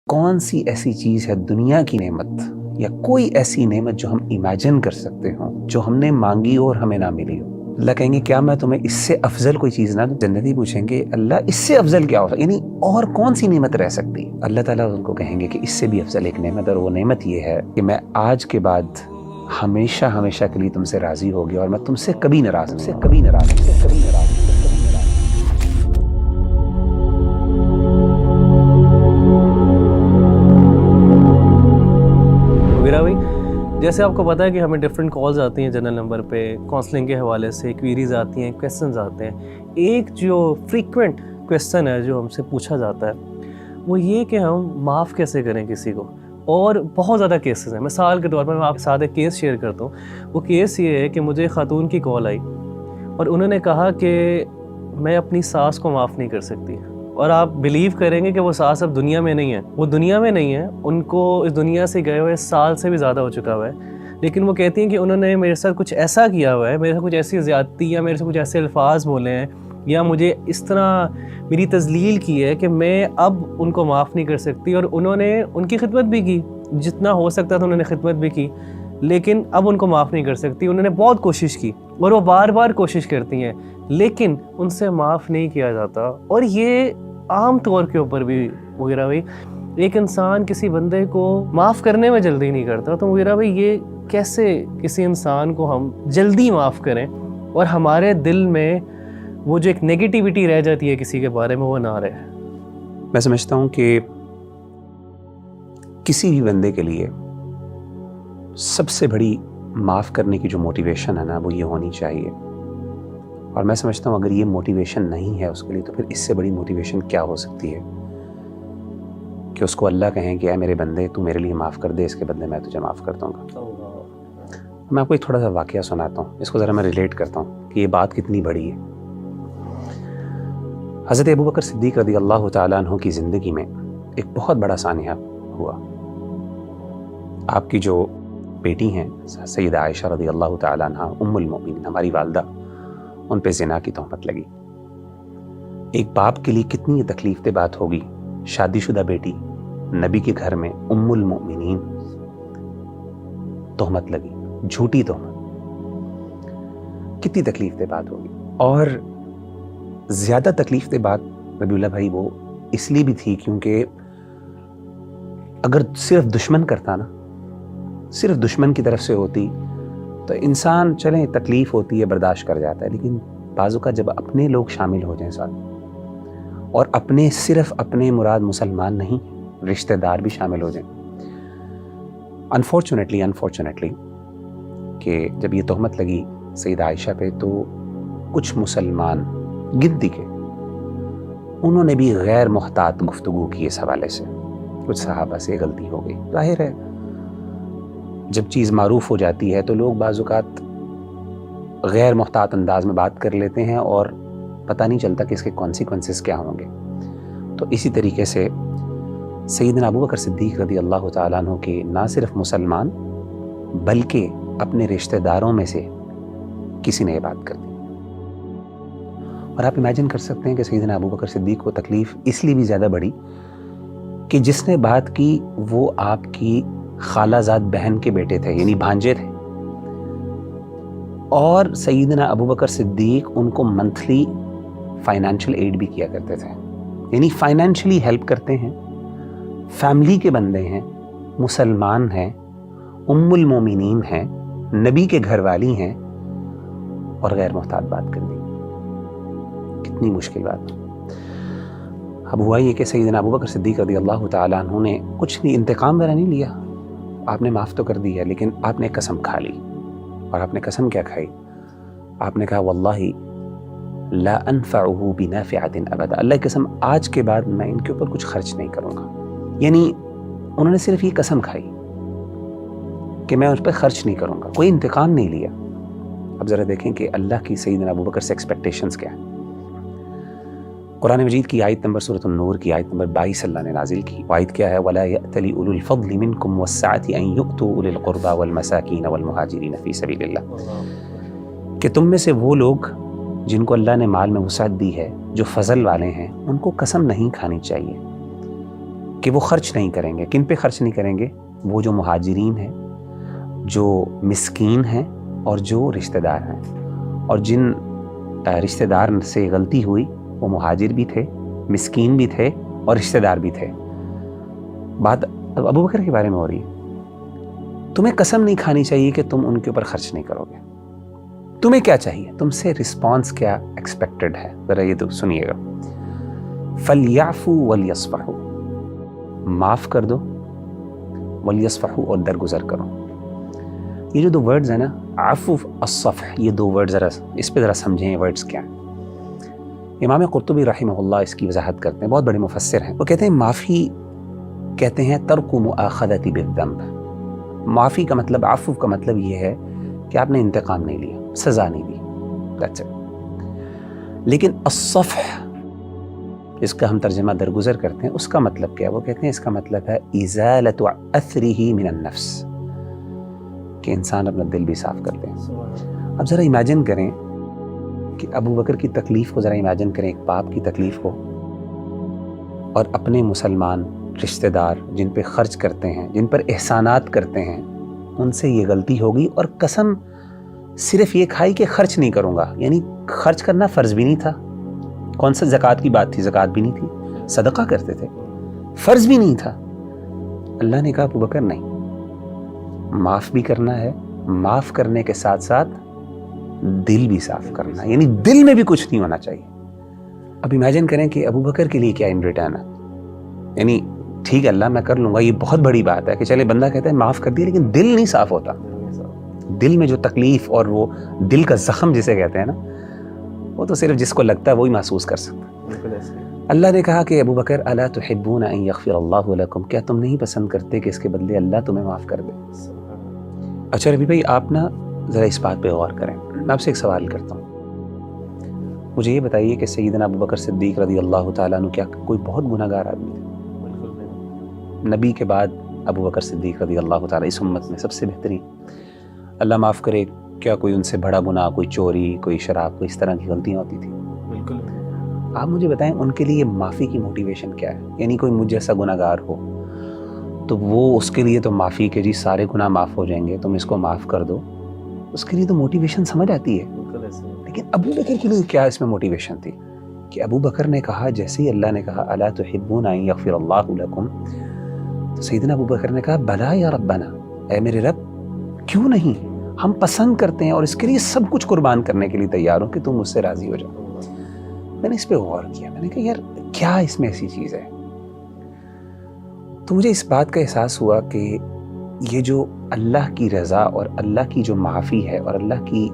کون سی ایسی چیز ہے دنیا کی نعمت یا کوئی ایسی نعمت جو ہم امیجن کر سکتے ہوں جو ہم نے مانگی اور ہمیں نہ ملی ہو؟ اللہ کہیں گے کیا میں تمہیں اس سے افضل کوئی چیز نہ دوں؟ جنتی پوچھیں گے اللہ اس سے افضل کیا ہو، یعنی اور کون سی نعمت رہ سکتی ہے؟ اللہ تعالیٰ ان کو کہیں گے کہ اس سے بھی افضل ایک نعمت، اور وہ نعمت یہ ہے کہ میں آج کے بعد ہمیشہ ہمیشہ کے لیے تم سے راضی ہو گیا اور میں تم سے کبھی ناراض ہوں، کبھی ناراض ہوں، کبھی ناراض ہوں۔ وغیرہ بھائی، جیسے آپ کو پتا ہے کہ ہمیں ڈفرینٹ کالز آتی ہیں جنرل نمبر پہ کاؤنسلنگ کے حوالے سے، کویریز آتی ہیں، کویسچنز آتے ہیں۔ ایک جو فریکوینٹ کویسچن ہے جو ہم سے پوچھا جاتا ہے وہ یہ کہ ہم معاف کیسے کریں کسی کو، اور بہت زیادہ کیسز ہیں۔ مثال کے طور پر میں آپ کے ساتھ ایک کیس شیئر کرتا ہوں۔ وہ کیس یہ ہے کہ مجھے خاتون کی کال آئی اور انہوں نے کہا کہ میں اپنی ساس کو معاف نہیں کر سکتی، اور آپ بلیو کریں گے کہ وہ ساس اب دنیا میں نہیں ہے، وہ دنیا میں نہیں ہے، ان کو اس دنیا سے گئے ہوئے سال سے بھی زیادہ ہو چکا ہوا ہے، لیکن وہ کہتی ہیں کہ انہوں نے میرے ساتھ کچھ ایسا کیا ہوا ہے، میرے ساتھ کچھ ایسی زیادتی یا میرے سے کچھ ایسے الفاظ بولے ہیں یا مجھے اس طرح میری تذلیل کی ہے کہ میں اب ان کو معاف نہیں کر سکتی۔ اور انہوں نے ان کی خدمت بھی کی، جتنا ہو سکتا تھا انہوں نے خدمت بھی کی، لیکن اب ان کو معاف نہیں کر سکتی۔ انہوں نے بہت کوشش کی اور وہ بار بار کوشش کرتی ہیں، لیکن ان سے معاف نہیں کیا جاتا۔ اور یہ عام طور کے اوپر بھی وغیرہ بھائی، ایک انسان کسی بندے کو معاف کرنے میں جلدی نہیں کرتا، تو وغیرہ بھائی یہ کیسے کسی انسان کو ہم جلدی معاف کریں اور ہمارے دل میں وہ جو ایک نیگیٹیوٹی رہ جاتی ہے کسی کے بارے میں وہ نہ رہے؟ میں سمجھتا ہوں کہ کسی بھی بندے کے لیے سب سے بڑی معاف کرنے کی جو موٹیویشن ہے نا وہ یہ ہونی چاہیے، اور میں سمجھتا ہوں اگر یہ موٹیویشن نہیں ہے اس کے لیے تو پھر اس سے بڑی موٹیویشن کیا ہو سکتی ہے کہ اس کو اللہ کہیں کہ اے میرے بندے تو میرے لیے معاف کر دے، اس کے بدلے میں تجھے معاف کر دوں گا۔ میں آپ کو ایک تھوڑا سا واقعہ سناتا ہوں، اس کو ذرا میں ریلیٹ کرتا ہوں کہ یہ بات کتنی بڑی ہے۔ حضرت ابوبکر صدیق رضی اللہ تعالیٰ عنہ کی زندگی میں ایک بہت بڑا سانحہ ہوا۔ آپ کی جو بیٹی ہیں سیدہ عائشہ رضی اللہ تعالیٰ عنہ ام المؤمنین، ہماری والدہ، ان پہ زنا کی تہمت لگی۔ ایک باپ کے لیے کتنی تکلیف دہ بات ہوگی، شادی شدہ بیٹی نبی کے گھر میں ام المؤمنین تہمت لگی، جھوٹی تہمت، کتنی تکلیف دہ بات ہوگی۔ اور زیادہ تکلیف دہ بات ربیع اللہ بھائی وہ اس لیے بھی تھی کیونکہ اگر صرف دشمن کرتا نا، صرف دشمن کی طرف سے ہوتی تو انسان چلیں تکلیف ہوتی ہے برداشت کر جاتا ہے، لیکن بعض اوقات جب اپنے لوگ شامل ہو جائیں ساتھ، اور اپنے صرف اپنے مراد مسلمان نہیں رشتہ دار بھی شامل ہو جائیں، انفارچونیٹلی کہ جب یہ تہمت لگی سیدہ عائشہ پہ تو کچھ مسلمان گنتی کے انہوں نے بھی غیر محتاط گفتگو کی اس حوالے سے، کچھ صحابہ سے غلطی ہو گئی۔ ظاہر ہے جب چیز معروف ہو جاتی ہے تو لوگ بعض اوقات غیر محتاط انداز میں بات کر لیتے ہیں اور پتہ نہیں چلتا کہ اس کے کانسیکوینسز کیا ہوں گے۔ تو اسی طریقے سے سیدنا ابوبکر صدیق رضی اللہ تعالیٰ عنہ کے نہ صرف مسلمان بلکہ اپنے رشتہ داروں میں سے کسی نے یہ بات کر دی، اور آپ امیجن کر سکتے ہیں کہ سیدنا ابوبکر صدیق کو تکلیف اس لیے بھی زیادہ بڑی کہ جس نے بات کی وہ آپ کی خالہ زاد بہن کے بیٹے تھے، یعنی بھانجے تھے، اور سیدنا ابوبکر صدیق ان کو منتھلی فائنینشیل ایڈ بھی کیا کرتے تھے، یعنی فائنینشلی ہیلپ کرتے ہیں، فیملی کے بندے ہیں، مسلمان ہیں، ام المومنین ہیں، نبی کے گھر والی ہیں، اور غیر محتاط بات کر دی۔ کتنی مشکل بات۔ اب ہوا یہ کہ سیدنا ابوبکر صدیق رضی اللہ تعالیٰ عنہ نے کچھ نہیں، انتقام وغیرہ نہیں لیا، آپ نے معاف تو کر دیا، لیکن آپ نے قسم کھا لی۔ اور آپ نے قسم کیا کھائی؟ آپ نے کہا واللہ لا انفعه بنافعة ابدا، اللہ کی قسم آج کے بعد میں ان کے اوپر کچھ خرچ نہیں کروں گا۔ یعنی انہوں نے صرف یہ قسم کھائی کہ میں اس پہ خرچ نہیں کروں گا، کوئی انتقام نہیں لیا۔ اب ذرا دیکھیں کہ اللہ کی سیدنا ابوبکر سے ایکسپیکٹیشنز کیا ہیں۔ قرآن مجید کی آیت نمبر سورۃ النور کی آیت نمبر 22 اللہ نے نازل کی، آیت کیا ہے؟ وَلَا يَأْتَلِ أُولُو الْفَضْلِ مِنْكُمْ وَالسَّعَةِ أَنْ يُؤْتُوا أُولِي الْقُرْبَى وَالْمَسَاكِينَ وَالْمُهَاجِرِينَ فِي سَبِيلِ اللَّهِ، کہ تم میں سے وہ لوگ جن کو اللہ نے مال میں وسعت دی ہے، جو فضل والے ہیں، ان کو قسم نہیں کھانی چاہیے کہ وہ خرچ نہیں کریں گے. کن پہ خرچ نہیں کریں گے؟ وہ جو مہاجرین ہیں, جو مسکین ہیں اور جو رشتہ دار ہیں. اور جن رشتہ دار سے غلطی ہوئی وہ مہاجر بھی تھے, مسکین بھی تھے اور رشتہ دار بھی تھے. بات ابو بکر کے بارے میں ہو رہی ہے. تمہیں قسم نہیں کھانی چاہیے کہ تم ان کے اوپر خرچ نہیں کرو گے. تمہیں کیا چاہیے؟ تم سے رسپانس کیا ایکسپیکٹڈ ہے؟ ذرا یہ تو سنیے گا. فَلْيَعْفُوا وَلْيَصْفَحُوا, معاف کر دو, وَلْيَصْفَحُوا, اور درگزر کرو. یہ جو دو ورڈز ہیں نا, عفو, الصفح, یہ دو ورڈ ذرا اس پہ ذرا سمجھیں یہ ورڈز کیا ہیں. امام قرطبی رحمہ اللہ اس کی وضاحت کرتے ہیں, بہت بڑے مفسر ہیں. وہ کہتے ہیں معافی کہتے ہیں ترک مؤاخذۃ بالذنب. معافی کا مطلب, عفو کا مطلب یہ ہے کہ آپ نے انتقام نہیں لیا, سزا نہیں دی, that's it. لیکن الصفح جس کا ہم ترجمہ درگزر کرتے ہیں, اس کا مطلب کیا ہے؟ وہ کہتے ہیں اس کا مطلب ہے ازالۃ اثرہ من النفس, کہ انسان اپنا دل بھی صاف کر دیں. اب ذرا امیجن کریں کہ ابو بکر کی تکلیف کو ذرا امیجن کریں, ایک باپ کی تکلیف کو, اور اپنے مسلمان رشتہ دار جن پہ خرچ کرتے ہیں, جن پر احسانات کرتے ہیں, ان سے یہ غلطی ہوگی اور قسم صرف یہ کھائی کہ خرچ نہیں کروں گا. یعنی خرچ کرنا فرض بھی نہیں تھا. کون سا زکوٰۃ کی بات تھی؟ زکوٰۃ بھی نہیں تھی, صدقہ کرتے تھے, فرض بھی نہیں تھا. اللہ نے کہا ابو بکر نہیں, معاف بھی کرنا ہے, معاف کرنے کے ساتھ ساتھ دل بھی صاف کرنا ہے, یعنی دل میں بھی کچھ نہیں ہونا چاہیے. اب امیجن کریں کہ ابو بکر کے لیے کیا ان ریٹرن ہے. یعنی ٹھیک ہے اللہ میں کر لوں گا, یہ بہت بڑی بات ہے کہ چلے بندہ کہتا ہے معاف کر دیا, لیکن دل نہیں صاف ہوتا. دل میں جو تکلیف اور وہ دل کا زخم جسے کہتے ہیں نا, وہ تو صرف جس کو لگتا ہے وہی محسوس کر سکتا ہے. اللہ نے کہا کہ ابو بکر الا تحبون ان یغفر اللہ لکم, کیا تم نہیں پسند کرتے کہ اس کے بدلے اللہ تمہیں معاف کر دے؟ اچھا ربی بھائی, آپ نا ذرا اس بات پہ غور کریں. میں آپ سے ایک سوال کرتا ہوں, مجھے یہ بتائیے کہ سیدنا ابو بکر صدیق رضی اللہ تعالیٰ عنہ کیا کوئی بہت گناہ گار آدمی تھے؟ نبی کے بعد ابو بکر صدیق رضی اللہ تعالیٰ اس امت میں سب سے بہترین, اللہ معاف کرے, کیا کوئی ان سے بڑا گناہ, کوئی چوری, کوئی شراب, کوئی اس طرح کی غلطیاں ہوتی تھیں؟ بالکل. آپ مجھے بتائیں ان کے لیے معافی کی موٹیویشن کیا ہے؟ یعنی کوئی مجھ جیسا گناہ گار ہو تو وہ اس کے لیے تو معافی کہ جی سارے گناہ معاف ہو جائیں گے, تم اس کو معاف کر دو, اس کے لیے تو موٹیویشن سمجھ آتی ہے. لیکن ابو بکر کے لیے کیا اس میں موٹیویشن تھی کہ ابو بکر نے کہا, جیسے ہی اللہ نے کہا الا تحبون ان یغفر اللہ لکم, تو سیدنا ابو بکر نے کہا بلا یا ربنا, اے میرے رب کیوں نہیں, ہم پسند کرتے ہیں اور اس کے لیے سب کچھ قربان کرنے کے لیے تیار ہوں کہ تم مجھ سے راضی ہو جاؤ. میں نے اس پہ غور کیا, میں نے کہا یار کیا اس میں ایسی چیز ہے. تو مجھے اس بات کا احساس ہوا کہ یہ جو اللہ کی رضا اور اللہ کی جو معافی ہے اور اللہ کی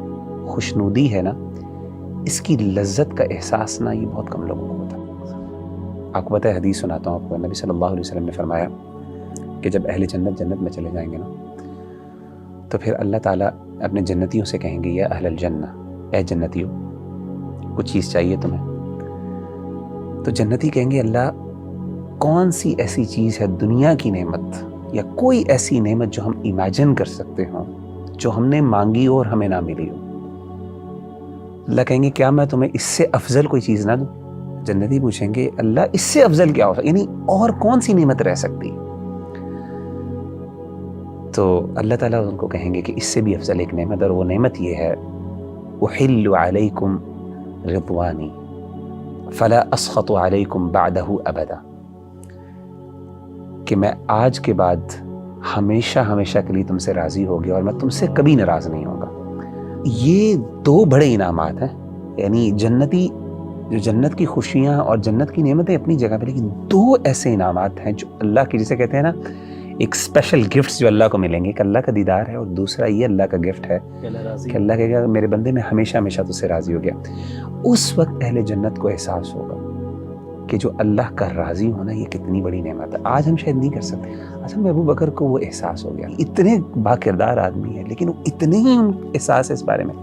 خوشنودی ہے نا, اس کی لذت کا احساس نا یہ بہت کم لوگوں کو ہوتا. آپ کو پتہ ہے, حدیث سناتا ہوں آپ کو, نبی صلی اللہ علیہ وسلم نے فرمایا کہ جب اہل جنت جنت میں چلے جائیں گے نا, تو پھر اللہ تعالیٰ اپنے جنتیوں سے کہیں گے یا اہل الجنہ, اے جنتیوں کچھ چیز چاہیے تمہیں؟ تو جنتی کہیں گے اللہ کون سی ایسی چیز ہے دنیا کی نعمت یا کوئی ایسی نعمت جو ہم امیجن کر سکتے ہوں جو ہم نے مانگی ہو اور ہمیں نہ ملی ہو. اللہ کہیں گے کیا میں تمہیں اس سے افضل کوئی چیز نہ دوں؟ جنتی پوچھیں گے اللہ اس سے افضل کیا ہو سکتا, یعنی اور کون سی نعمت رہ سکتی؟ تو اللہ تعالیٰ ان کو کہیں گے کہ اس سے بھی افضل ایک نعمت, اور وہ نعمت یہ ہے احل علیکم رضوانی فلا اسخط علیکم بعدہ ابدا, کہ میں آج کے بعد ہمیشہ ہمیشہ کے لیے تم سے راضی ہو گیا اور میں تم سے کبھی ناراض نہیں ہوں گا. یہ دو بڑے انعامات ہیں, یعنی جنتی جو جنت کی خوشیاں اور جنت کی نعمتیں اپنی جگہ پہ, لیکن دو ایسے انعامات ہیں جو اللہ کی, جسے کہتے ہیں نا ایک اسپیشل گفٹس جو اللہ کو ملیں گے, کہ اللہ کا دیدار ہے, اور دوسرا یہ اللہ کا گفٹ ہے کہ اللہ کہے گا میرے بندے میں ہمیشہ ہمیشہ تجھ سے راضی ہو گیا. اس وقت اہل جنت کو احساس ہوگا کہ جو اللہ کا راضی ہونا یہ کتنی بڑی نعمت ہے. آج ہم شاید نہیں کر سکتے. اصل میں ابو بکر کو وہ احساس ہو گیا, اتنے با کردار آدمی ہے لیکن اتنے ہی احساس ہے اس بارے میں.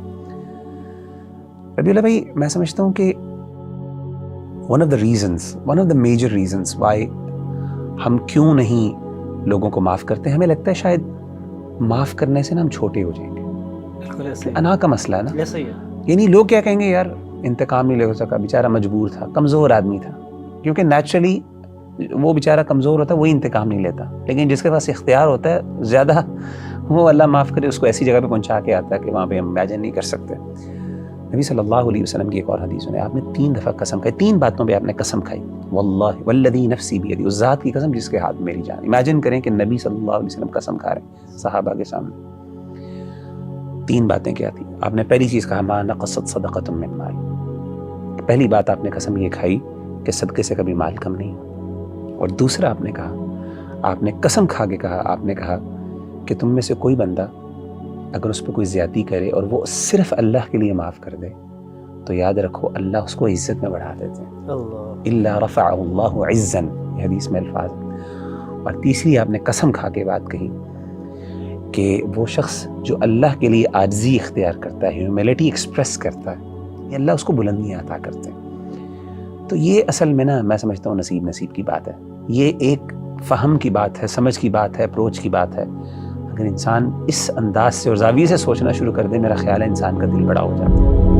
ربی اللہ بھائی, میں سمجھتا ہوں کہ one of the major reasons why ہم کیوں نہیں لوگوں کو معاف کرتے ہیں, ہمیں لگتا ہے شاید معاف کرنے سے نا ہم چھوٹے ہو جائیں گے. انا کا مسئلہ ہے نا, یعنی لوگ کیا کہیں گے, یار انتقام نہیں لے سکا, بیچارہ مجبور تھا, کمزور آدمی تھا, کیونکہ نیچرلی وہ بیچارہ کمزور ہوتا ہے وہی انتقام نہیں لیتا، لیکن جس کے پاس اختیار ہوتا ہے زیادہ، وہ اللہ معاف کرے اس کو ایسی جگہ پہ پہنچا کے آتا ہے کہ وہاں پہ ہم امیجن نہیں کر سکتے۔ نبی صلی اللہ علیہ وسلم کی ایک اور حدیث میں آپ نے 3 دفعہ قسم کھائی، 3 باتوں پہ آپ نے قسم کھائی، واللہ والذی نفسی بیدی، اس ذات کی قسم جس کے ہاتھ میں میری جان۔ امیجن کریں کہ نبی صلی اللہ علیہ وسلم قسم کھا رہے ہیں صحابہ کے سامنے۔ 3 باتیں کیا تھی؟ آپ نے پہلی چیز کہا ما نقصت صدقۃ من مال، پہلی بات آپ نے قسم یہ کھائی کہ صدقے سے کبھی مال کم نہیں ہو۔ اور دوسرا آپ نے کہا، آپ نے قسم کھا کے کہا، آپ نے کہا کہ تم میں سے کوئی بندہ اگر اس پہ کوئی زیادتی کرے اور وہ صرف اللہ کے لیے معاف کر دے تو یاد رکھو اللہ اس کو عزت میں بڑھا دیتے ہیں، اللہ الا رفعہ اللہ عزا، یہ حدیث میں الفاظ ہیں۔ اور تیسری آپ نے قسم کھا کے بات کہی کہ وہ شخص جو اللہ کے لیے عاجزی اختیار کرتا ہے، ہیوملٹی ایکسپریس کرتا ہے، یہ اللہ اس کو بلندیاں عطا کرتے ہیں۔ تو یہ اصل میں نا میں سمجھتا ہوں نصیب کی بات ہے، یہ ایک فہم کی بات ہے، سمجھ کی بات ہے، اپروچ کی بات ہے۔ اگر انسان اس انداز سے اور زاویے سے سوچنا شروع کر دے، میرا خیال ہے انسان کا دل بڑا ہو جاتا ہے۔